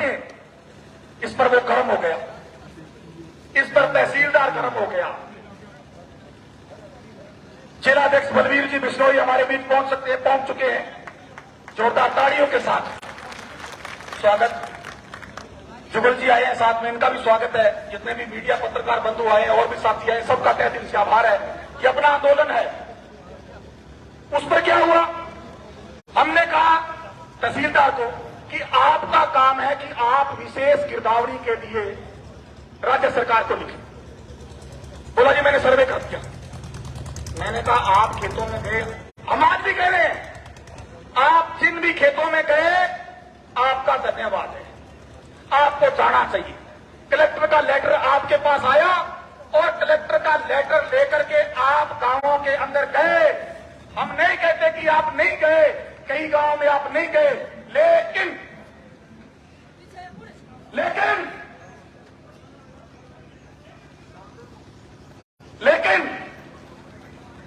जानते हैं, इस पर वो गर्म हो गया, इस पर तहसीलदार गर्म हो गया। जिलाध्यक्ष बलवीर जी बिश्नोई हमारे बीच पहुंच चुके हैं। जोरदार तालियों के साथ स्वागत। जुगल जी आए हैं साथ में, इनका भी स्वागत है। जितने भी मीडिया पत्रकार बंधु आए हैं और भी साथी आए, सबका तहे दिल से आभार है। ये अपना आंदोलन है। उस पर क्या हुआ, हमने कहा तहसीलदार को कि आपका काम है कि आप विशेष गिरदावरी के लिए राज्य सरकार को लिखें। बोला जी मैंने सर्वे कर दिया। मैंने कहा आप खेतों में गए, हम आज भी कह रहे हैं, आप जिन भी खेतों में गए आपका धन्यवाद है, आपको जाना चाहिए। कलेक्टर का लेटर आपके पास आया और कलेक्टर का लेटर लेकर के आप गांवों के अंदर गए। हम नहीं कहते कि आप नहीं गए, कई गांवों में आप नहीं गए, लेकिन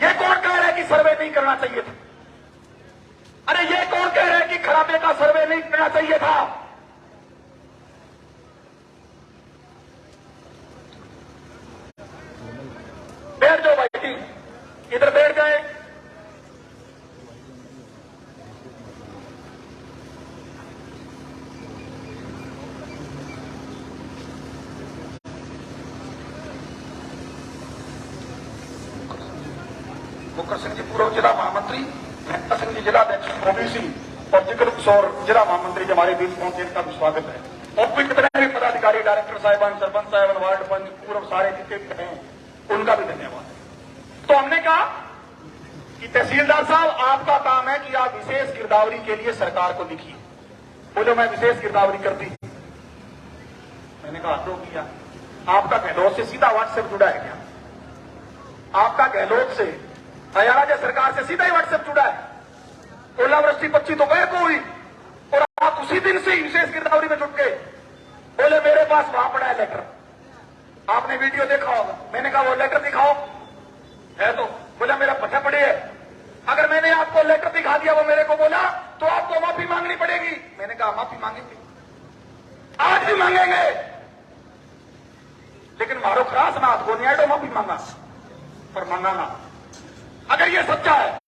ये कौन कह रहा है कि सर्वे नहीं करना चाहिए था? अरे ये कौन कह रहा है कि खराबे का सर्वे नहीं करना चाहिए था? बैठ जाओ भाई, इधर बैठ गए। मुकर सिंह जी पूर्व जिला महामंत्री, मेहता सिंह जी जिलाध्यक्ष ओबीसी और जिक्र किशोर जिला महामंत्री जी हमारे बीच पहुंचे, इनका भी स्वागत है। और कितने भी पदाधिकारी, डायरेक्टर साहिबान, सरपंच साहिबान, वार्ड पंच, पूर्व सारे जितने भी हैं उनका भी धन्यवाद। तो हमने कहा कि तहसीलदार साहब आपका काम है कि आप विशेष गिरदावरी के लिए सरकार को लिखिए। बोलो मैं विशेष गिरदावरी करती। मैंने कहा तो किया। आपका गहलोत से सीधा व्हाट्सएप जुड़ा है क्या? आपका गहलोत से, हरियाणा सरकार से सीधा ही व्हाट्सएप जुड़ा है। ओलावृष्टि 25 तो गए कोई, और आप उसी दिन से ही विशेष गिरदावरी में जुट गए। बोले मेरे पास वहां पड़ा है लेटर, आपने वीडियो देखा होगा। मैंने कहा वो लेटर दिखाओ, है तो बोला मेरा पता पड़े है। अगर मैंने आपको लेटर दिखा दिया, वो मेरे को बोला तो आपको माफी मांगनी पड़ेगी। मैंने कहा माफी मांगेंगे, आज भी मांगेंगे, लेकिन मारो खरास ना को नहीं माफी मांगा पर मांगा ना। अगर ये सच्चा है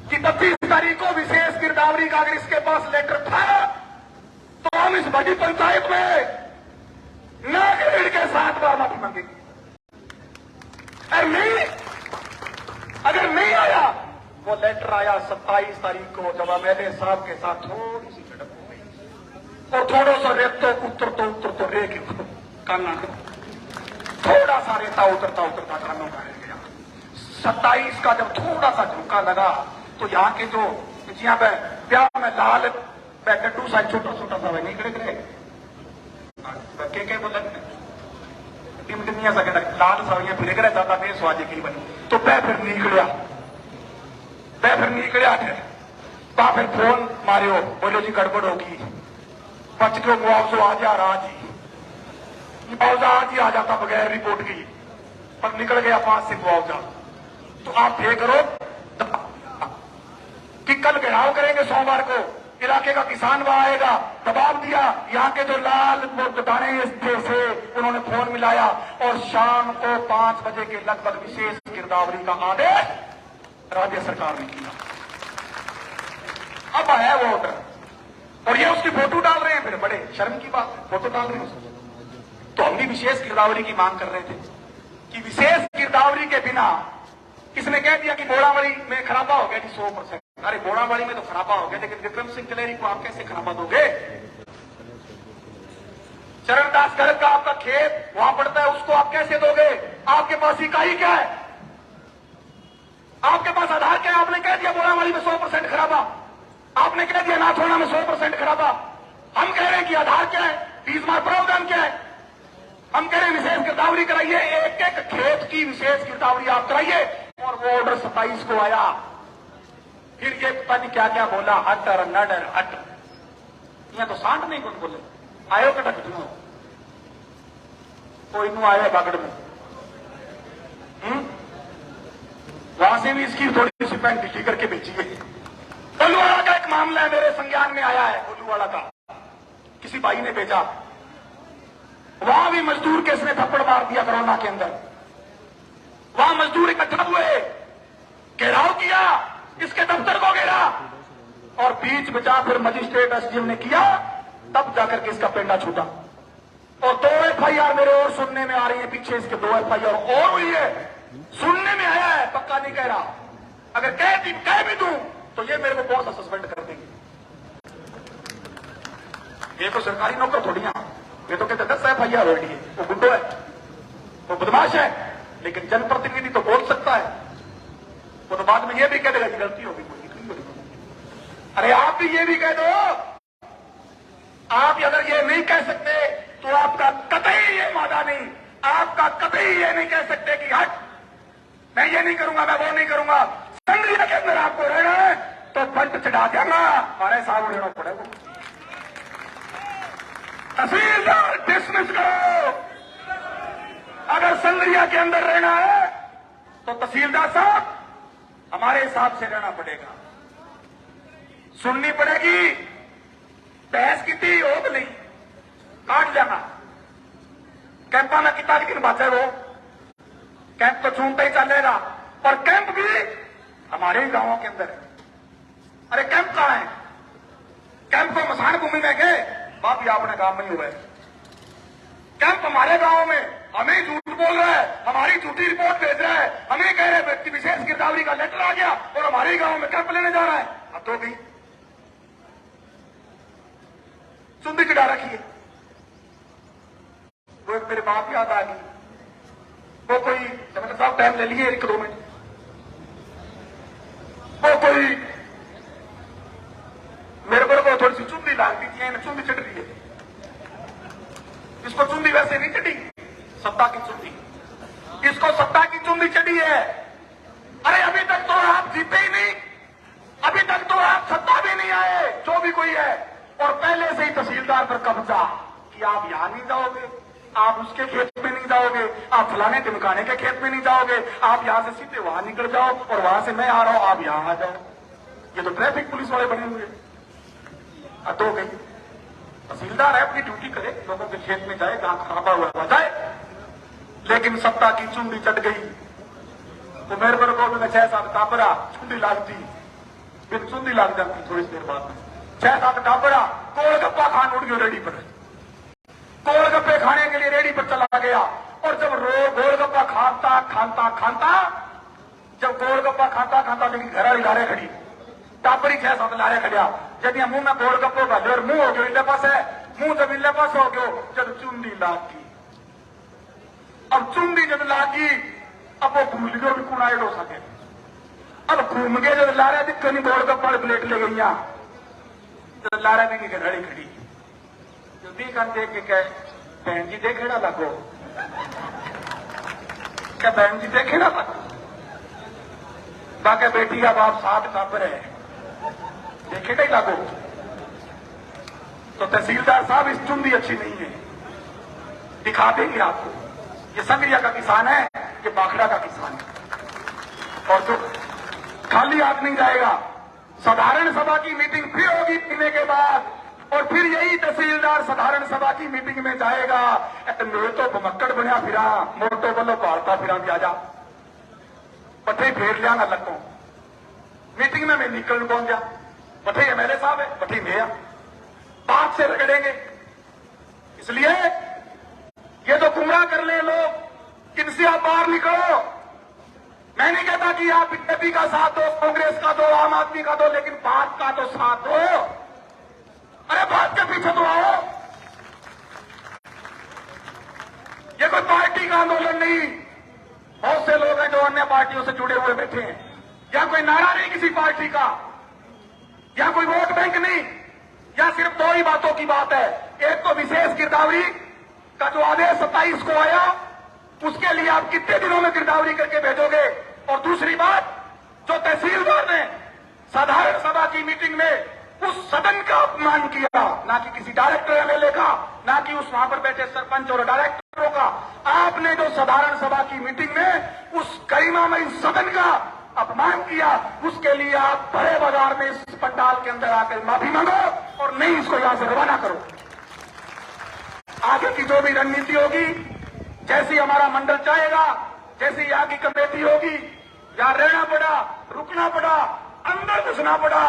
कि 25 तारीख को विशेष गिरदावरी का अगर इसके पास लेटर था, तो हम इस बड़ी पंचायत में नागरिक के 7 बार माफी मांगेंगे। अगर नहीं आया, वो लेटर आया 27 तारीख को, जब एमएलए साहब के साथ थोड़ी सी झड़प हो गई और थोड़ा सा रेत उतर तो रे के काना, थोड़ा सा रेता उतरता कानों का रह गया। 27 का जब थोड़ा सा झुमका लगा तो यहाँ के जो जिया पे प्यार में लाल डड्डू सा छोटा सा वह निकले के बोले टिमटिमिया सा लाल सा ये फिर गया ज्यादा देर स्वादी की बनी। तो मैं फिर निकलिया फिर फोन मारियो, बोलो जी गड़बड़ होगी, 5 किलो मुआवजा आ जा रहा जी, मुआवजा आज ही आ जाता बगैर रिपोर्ट की, पर निकल गया 5 से मुआवजा। तो आप ये करो कि कल घेराव करेंगे सोमवार को, इलाके का किसान वहां आएगा, दबाव दिया। यहाँ के जो लाल दाने से उन्होंने फोन मिलाया और शाम को 5 बजे के लगभग विशेष गिरदावरी का आदेश राज्य सरकार ने किया। अब है वो ऑर्डर और ये उसकी फोटो डाल रहे हैं, फिर बड़े शर्म की बात, फोटो डाल रहे हैं। तो हम भी विशेष गिरदावरी की मांग कर रहे थे कि विशेष गिरदावरी के बिना, किसने कह दिया कि बोड़ावली में खराबा हो गया जी 100%। अरे बोड़ावली में तो खराबा हो गया, लेकिन विक्रम सिंह कलेरी को आप कैसे खराबा दोगे? चरणदास गर्ग का आपका खेत वहां पड़ता है, उसको आप कैसे दोगे? आपके पास इकाई क्या है? आपके पास आधार क्या है? आपने कह दिया बोड़ावली में 100% खराबा, आपने कह दिया नाथोड़ा में 100% खराबा। हम कह रहे हैं कि आधार क्या है, 20 माह प्रावधान क्या है? हम कह रहे हैं विशेष गिरदावरी कराइए, एक खेत की विशेष गिरदावरी आप कराइए। और वो ऑर्डर 27 को आया। फिर ये पता नहीं क्या क्या बोला, हट और नडर हट, यह तो सांड नहीं कुछ बोले। आयो कटक तुम कोई नू आयो बागड़ में, वहां से भी इसकी थोड़ी सी पैंट ढीली करके भेजी है। कोल्लूवाड़ा का एक मामला है, मेरे संज्ञान में आया है कोल्लूवाड़ा का। किसी भाई ने भेजा, वहां भी मजदूर के इसने थप्पड़ मार दिया कोरोना के अंदर। वहां मजदूर इकट्ठा हुए, घेराव किया, इसके दफ्तर को घेरा और बीच बचा फिर मजिस्ट्रेट एसडीएम ने किया, तब जाकर के इसका पेंडा छूटा। और 2 एफआईआर मेरे और सुनने में आ रही है, पीछे इसके 2 एफआईआर और हुई है, सुनने में आया है, पक्का नहीं कह रहा। अगर कह भी दूं तो ये मेरे को कौन सा सस्पेंड कर देंगे। ये तो सरकारी नौकर थोड़ी है, ये तो कहते 10 एफआईआर हो रही है, वो गुंडो है, वो बदमाश है, लेकिन जनप्रतिनिधि तो बोल सकता है। वो तो बाद में ये भी कह देगा कि गलती होगी, कोई निकली होगी। अरे आप भी ये भी कह दो, आप अगर ये नहीं कह सकते तो आपका कतई ये वादा नहीं, आपका कतई ये नहीं कह सकते कि हट मैं ये नहीं करूंगा, मैं वो नहीं करूंगा। संग्रिया के अंदर आपको रहना है तो फंड चढ़ा देगा, हमारे साथ रहना पड़ेगा। तहसीलदार डिसमिस करो। अगर संग्रिया के अंदर रहना है तो तहसीलदार साहब हमारे हिसाब से रहना पड़ेगा, सुननी पड़ेगी। बहस की थी हो नहीं, काट जाना। कैंपा में कितना दिन बात है, वो कैंप तो चूमता ही चलेगा, और कैंप भी हमारे ही गांवों के अंदर है। अरे कैंप कहां है? कैंप को मसान भूमि में गए, बाप आपने काम नहीं हुआ है। कैंप हमारे गांव में, हमें झूठ बोल रहा है, हमारी झूठी रिपोर्ट भेज रहा है, हमें कह रहे हैं व्यक्ति विशेष गिरदावरी का लेटर आ गया और हमारे ही गांव में कैंप लेने जा रहा है। अब तो भी चुंदी चढ़ा रखी है। वो एक मेरे बाप याद आ गई, वो कोई जब साहब टाइम ले लिए 1-2 मिनट, वो कोई मेरे को थोड़ी सी चुंदी लागती थी, चुंदी चढ़ रही है। इसको चुंदी वैसे नहीं चढ़ी, सत्ता की चुंदी, इसको सत्ता की चुंदी चढ़ी है। अरे अभी तक तो आप जीते ही नहीं, अभी तक तो आप सत्ता भी नहीं आए, जो भी कोई है, और पहले से ही तहसीलदार पर कब्जा कि आप यहां नहीं जाओगे, आप उसके खेत में नहीं जाओगे, आप फलाने टिमकाने के खेत में नहीं जाओगे, आप यहां से सीधे वहां निकल जाओ और वहां से मैं आ रहा हूं, आप यहां आ जाओ। ये तो ट्रैफिक पुलिस वाले बने हुए। तो गई तहसीलदार है, अपनी ड्यूटी करे, लोगों के खेत में जाए, जहां खराबा हुआ जाए, लेकिन सत्ता की चुंडी चढ़ गई। तो मेरे को 6-7 टापरा चुंडी लागती, फिर चुंडी लाग जाती थोड़ी देर बाद में। 6-7 टापरा गोलगप्पा खान उठ गया रेडी पर, गोलगप्पे खाने के लिए रेडी पर चला गया। और जब गोलगप्पा खाता जब गोलगप्पा खाता लेकिन घर वाली लारे खड़ी, टापरी 6-7 लारे खड़िया, जब मुंह में गोलगप्पो का जोर मुंह हो गयो इले पास है, मुंह जब इले पास हो गयो, जब चुंदी लागी। अब चुंदी जब लागी, अब वो भूल गयो भी कुणाइड हो सके। अब घूम गए जब लारे दिख नहीं, गोलगप्पा प्लेट ले गई, तो लारा भी घर वाली खड़ी, जो भी कान देख के कहे बहन जी देखे ना लगो, क्या बहन जी देखे ना लगो, बाकी बेटी का बाप 7 टापर है, देखे नहीं लागो। तो तहसीलदार साहब इस चुंदी अच्छी नहीं है, दिखा देंगे आपको। ये संग्रिया का किसान है, ये बाखड़ा का किसान है, और जो खाली हाथ नहीं जाएगा। साधारण सभा की मीटिंग फिर होगी पीने के बाद, और फिर यही तहसीलदार साधारण सभा की मीटिंग में जाएगा। मैं तो भमक्कड़ बनया फिरा, मोटो वालों पालता फिरा भी आजा, पठे फेर लिया ना लगो। मीटिंग में मैं निकल पहुंच जा, पठे एमएलए साहब है, पठे मेया, बात से रगड़ेंगे। इसलिए ये जो गुमराह कर ले लोग, इनसे आप बाहर निकलो। मैं नहीं कहता कि आप बीजेपी का साथ दो, कांग्रेस का दो, आम आदमी का दो, लेकिन बात का तो साथ दो। अरे बात के पीछे तो आओ। ये कोई पार्टी का आंदोलन नहीं। बहुत से लोग हैं जो अन्य पार्टियों से जुड़े हुए बैठे हैं, या कोई नारा नहीं किसी पार्टी का, या कोई वोट बैंक नहीं, या सिर्फ 2 ही बातों की बात है। एक तो विशेष गिरदावरी का जो आदेश 27 को आया, उसके लिए आप कितने दिनों में गिरदावरी करके भेजोगे। और दूसरी बात, जो तहसीलदार ने साधारण सभा की मीटिंग में उस सदन का अपमान किया, ना कि किसी डायरेक्टर एमएलए का, ना कि उस वहां पर बैठे सरपंच और डायरेक्टरों का, आपने जो साधारण सभा की मीटिंग में उस गरिमामयी सदन का अपमान किया, उसके लिए आप बड़े बाजार में इस पंडाल के अंदर आकर माफी मांगो और नहीं इसको यहां से रवाना करो। आगे की जो भी रणनीति होगी, जैसी हमारा मंडल चाहेगा, जैसी यहाँ की कमेटी होगी, यहाँ रहना पड़ा, रुकना पड़ा, अंदर घुसना पड़ा,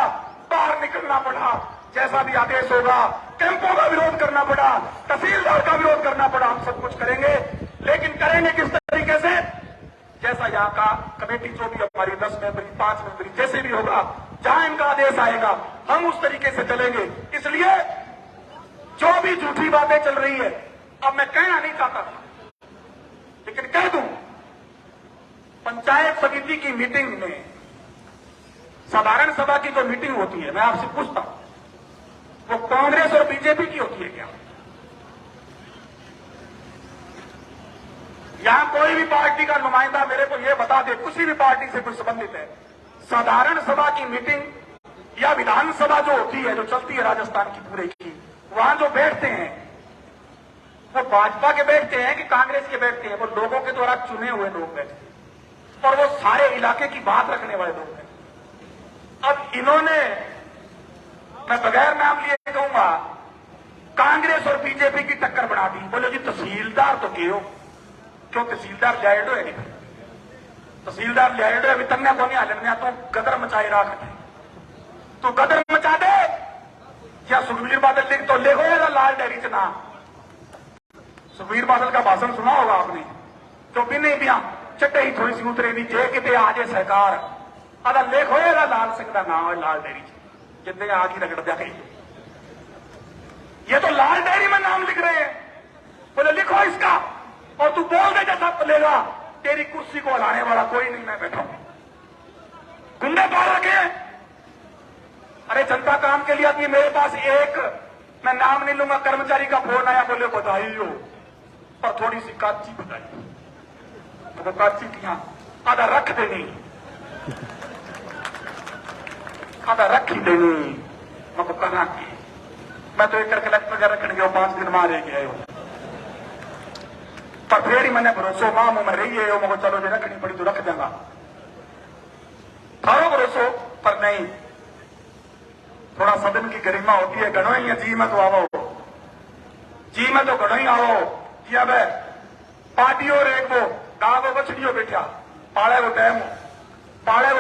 बाहर निकलना पड़ा, जैसा भी आदेश होगा, कैंपों का विरोध करना पड़ा, तहसीलदार का विरोध करना पड़ा, हम सब कुछ करेंगे। लेकिन करेंगे किस तरीके से? जैसा यहाँ का कमेटी जो भी हमारी 10 मेंबरी, 5 मेंबरी, जैसे भी होगा, जहां इनका आदेश आएगा, हम उस तरीके से चलेंगे। इसलिए जो भी झूठी बातें चल रही है, अब मैं कहना नहीं चाहता था, लेकिन कह दूं, पंचायत समिति की मीटिंग में, साधारण सभा की जो मीटिंग होती है, मैं आपसे पूछता हूं, वो कांग्रेस और बीजेपी की होती है क्या? यहां कोई भी पार्टी का नुमाइंदा मेरे को यह बता दे, किसी भी पार्टी से कोई संबंधित है, साधारण सभा की मीटिंग या विधानसभा जो होती है, जो चलती है राजस्थान की पूरे की, वहां जो बैठते हैं, वो भाजपा के बैठते हैं कि कांग्रेस के बैठते हैं? वो लोगों के द्वारा चुने हुए लोग बैठते हैं और वो सारे इलाके की बात रखने वाले लोग हैं। अब इन्होंने, मैं बगैर नाम लिए कहूंगा, कांग्रेस और बीजेपी की टक्कर बना दी। बोले जी तहसीलदार तो क्यों तहसीलदार लियाडो है, नहीं तहसीलदार लियाडो है, तन्या को नहीं हालने तो गदर मचाए राख है, तो गदर मचा दे या सुखबीर बादल लिख तो लिखो या लाल डेयरी से नाम। सुखबीर बादल का भाषण सुना होगा आपने, जो भी नहीं पिया चट्टे ही थोड़ी सी उतरे नहीं जे कि आजे सरकार अदा लिखो या लाल सिंह का नाम है, लाल डेयरी जिंदगी आगे रगड़ दिया कहीं। ये तो लाल डेयरी में नाम लिख रहे हैं, बोले लिखो इसका, और तू बोल दे जैसा चलेगा, तेरी कुर्सी को हलाने वाला कोई नहीं, मैं बैठा हूं। गुंडे पाल रखे। अरे जनता काम के लिए आती है। मेरे पास एक, मैं नाम नहीं लूंगा, कर्मचारी का फोन आया, बोले बधाई हो, पर थोड़ी सी काची बताई, तो वो काची किया आधा रख देनी, आधा रख ही देनी, मैं तो कहना की मैं तो एक कलेक्टर का रखने गया 5 दिन मारे गए हो, पर फिर ही मैंने भरोसो मां मुंह में रही है, मैं चलो जो रखनी पड़ी तो रख देगा, थारो भरोसो, पर नहीं, थोड़ा सदन की गरिमा होती है, घणो ही है, जी में तो आवो, जी में तो घणो ही आओ जी। अब पार्टी और एक वो गागो बछड़ियों बैठा, पाले वो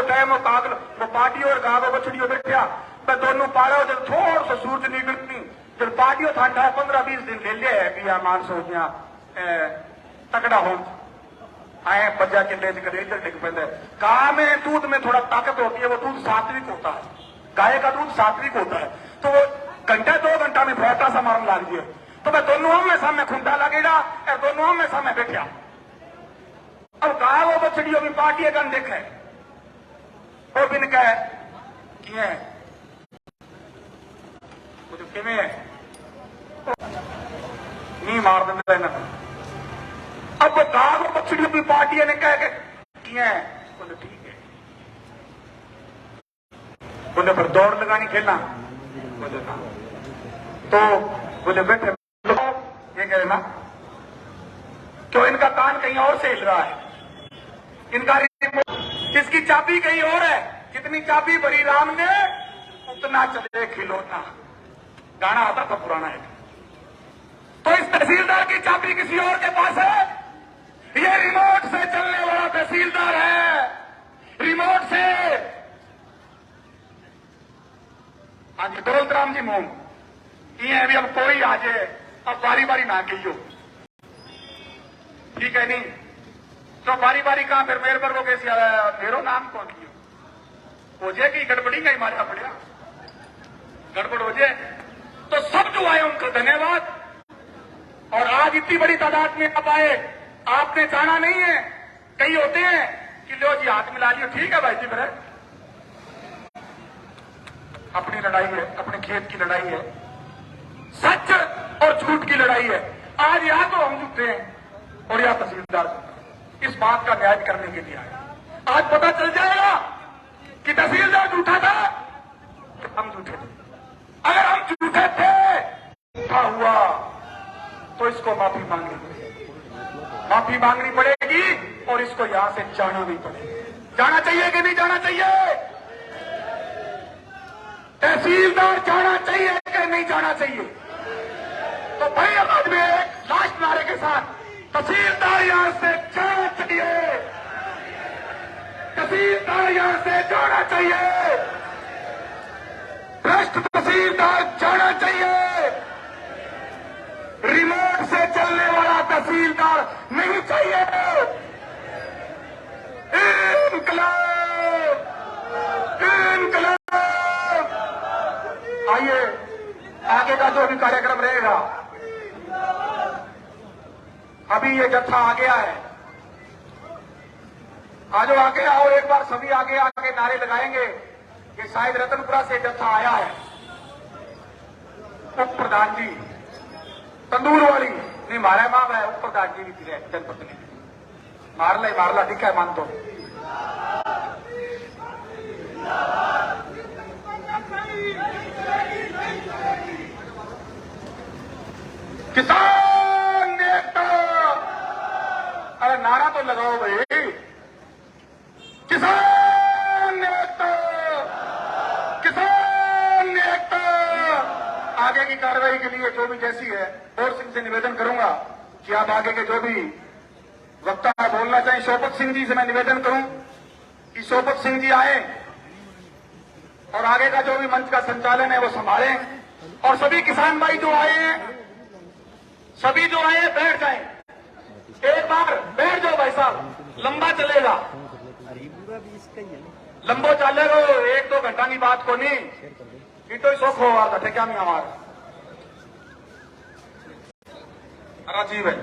टाइम हो कागल, वो पार्टी और गागो बछड़ियों बैठा, मैं दोनों पाले हो, जब थोड़ा सा सूरज निकलती, जब पार्टियों ठंडा 15-20 दिन ले लिया है, बिया मान सो गया तगड़ा हो आए बजा के ले कर इधर डिग पे। गाय में दूध में थोड़ा ताकत होती है, वो दूध सात्विक होता है, गाय का दूध सात्विक होता है, तो वो घंटा 2 घंटा में फैटा सा मारने लग जाए, तो मैं दोनों में सामने खुंडा लगेगा और दोनों में सामने बैठा। अब गाय वो बछड़ियों की पार्टी गन देखे वो बिन कह किमें नहीं मार देंगे ना। अब गाय वो बछड़ियों की पार्टी ने कह के बोले ठीक है, बोले पर दौड़ लगानी खेलना, बोले ना, तो बोले बैठे ये कह रहे ना, क्यों इनका कान कहीं और से हिल रहा है, इनका इसकी चाबी कहीं और है, जितनी चाबी भरी राम ने उतना चले खिलौना, गाना आता था पुराना है। तो इस तहसीलदार की चाबी किसी और के पास है, ये रिमोट से चलने वाला तहसीलदार है, रिमोट से। हाँ जी दौलत राम जी मोम ये अभी अब कोई आ जाए, अब बारी बारी ना कहियो, ठीक है नहीं, तो बारी बारी कहा फिर मेरे पर वो कैसे आया, मेरो नाम कौन लियो, हो जाए कि गड़बड़ी का ही मारा पड़ेगा, गड़बड़ हो जाए। तो सब जो आए उनका धन्यवाद, और आज इतनी बड़ी तादाद में आप आए, आपने जाना नहीं है। कई होते हैं कि लो जी हाथ मिला लियो, ठीक है भाई जी, फिर अपनी लड़ाई है, अपने खेत की लड़ाई है, सच और झूठ की लड़ाई है। आज यहां तो हम झूठे हैं और यहां तहसीलदार, इस बात का न्याय करने के लिए आए। आज पता चल जाएगा कि तहसीलदार झूठा था, हम झूठे थे। अगर हम झूठे थे हुआ तो इसको माफी मांगनी पड़ेगी और इसको यहां से जाना नहीं पड़ेगा। जाना चाहिए कि नहीं जाना चाहिए? तहसीलदार जाना चाहिए कि नहीं जाना चाहिए? तो भाई अब में एक लास्ट नारे के साथ तहसीलदार यहां से जाना चाहिए, तहसीलदार यहां से जाना चाहिए, भ्रष्ट तहसीलदार जाना चाहिए, रिमोट से चलने वाला तहसीलदार नहीं चाहिए। इनकलाब, इनकलाब। आइए आगे का जो भी कार्यक्रम रहेगा, अभी ये जत्था आ गया है, आजो आगे आओ, एक बार सभी आगे आके नारे लगाएंगे। ये शायद रतनपुरा से जत्था आया है। उप प्रधान जी तंदूर वाली नहीं मारा मां है, उप प्रधान जी भी थी जनप्रतिनिधि मारला ठीक है मान दो। किसान नेता, अरे नारा तो लगाओ भाई, किसान नेता, किसान नेता। आगे की कार्रवाई के लिए जो भी जैसी है, और सिंह से निवेदन करूंगा कि आप आगे के जो भी वक्ता बोलना चाहें, शोभत सिंह जी से मैं निवेदन करूं कि शोभत सिंह जी आए और आगे का जो भी मंच का संचालन है वो संभालें। और सभी किसान भाई जो आए हैं, सभी जो आए हैं बैठ जाएं, एक बार बैठ जाओ भाई साहब, लंबा चलेगा, लंबो चलेगा, 1-2 घंटा की बात को नहीं, इतो ही शौक होगा था क्या नहीं हमारा राजीव है।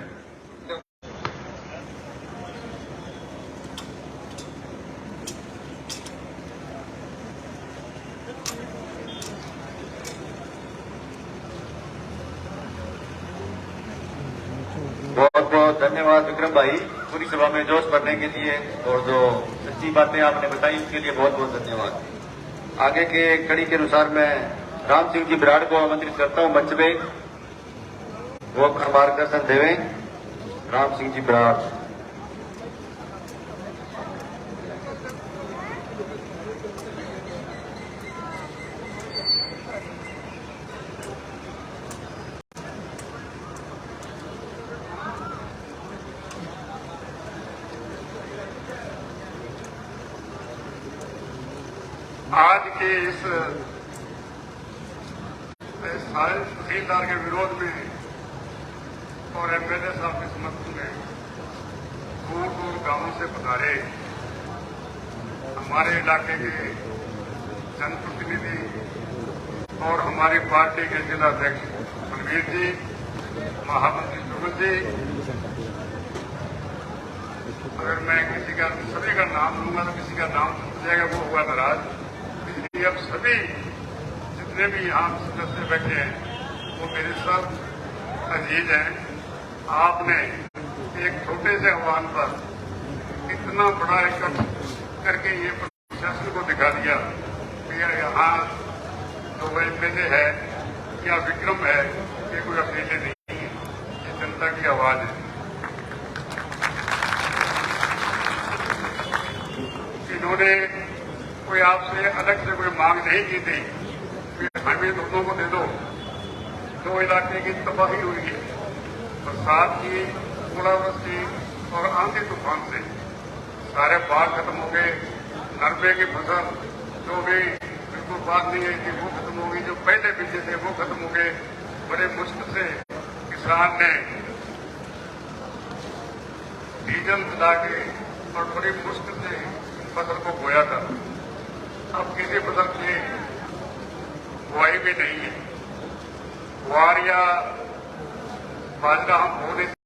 बहुत बहुत धन्यवाद विक्रम भाई, पूरी सभा में जोश भरने के लिए और जो सच्ची बातें आपने बताई उसके लिए बहुत बहुत धन्यवाद। आगे के कड़ी के अनुसार मैं राम सिंह जी बराड़ को आमंत्रित करता हूं मंच में, वो अपना मार्गदर्शन देवें। राम सिंह जी बराड़। आज के इस सारे तहसीलदार के विरोध में और एमएलए साहब के समर्थन में दूर दूर गांवों से पधारे हमारे इलाके के जनप्रतिनिधि और हमारी पार्टी के जिला अध्यक्ष बलवीर जी, महामंत्री जुगल जी। अगर मैं किसी का सभी का नाम लूंगा तो किसी का नाम छूट जाएगा, वो हुआ नाराज। इसलिए अब सभी जितने भी यहाँ सदस्य बैठे हैं वो मेरे साथ अजीज हैं। आपने एक छोटे से आह्वान पर इतना बड़ा इकट्ठ करके ये प्रशासन को दिखा दिया कि यहाँ जो एमएलए है या विक्रम है, ये कोई अकेले नहीं है, ये जनता की आवाज है। इन्होंने कोई आपसे अलग से कोई मांग नहीं की थी कि हमें दोनों को दे दो। जो इलाके की तबाही हुई है बरसात की, ओलावृष्टि और आंधी तूफान से, सारे बाढ़ खत्म हो गए, नरमे की फसल जो भी बिल्कुल बात नहीं आई थी वो खत्म हो गई, जो पहले बीजे थे वो खत्म हो गए। बड़े मुश्किल से किसान ने डीजल मिला के और बड़ी मुश्किल से फसल को बोया था। अब किसी फसल की बुआई भी नहीं है, गुआर या बाजरा हम बो नहीं